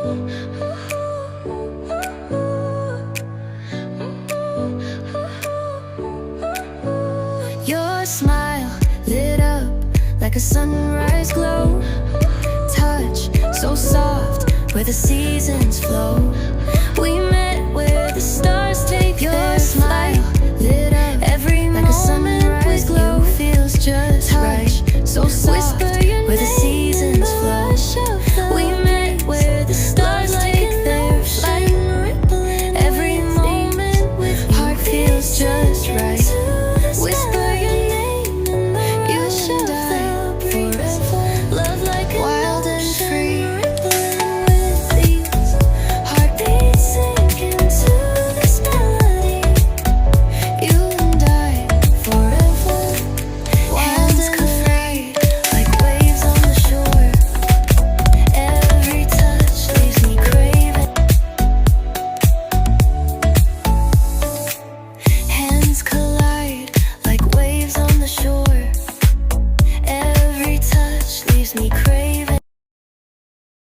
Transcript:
Your smile lit up like a sunrise glow. Touch so soft where the seasons flow. We met where the stars take your smile lit up every like a sunrise glow. Feels just right. So soft where the seasons flow. We met where the stars take their flight. Every moment with heart feels just right. Whisper your name and you and I forever. Love like wild and free. With these heartbeats sink into this melody. You and I forever. Hands collide like waves on the shore. Every touch leaves me craving. Hands collide like waves on the shore. Every touch leaves me craving.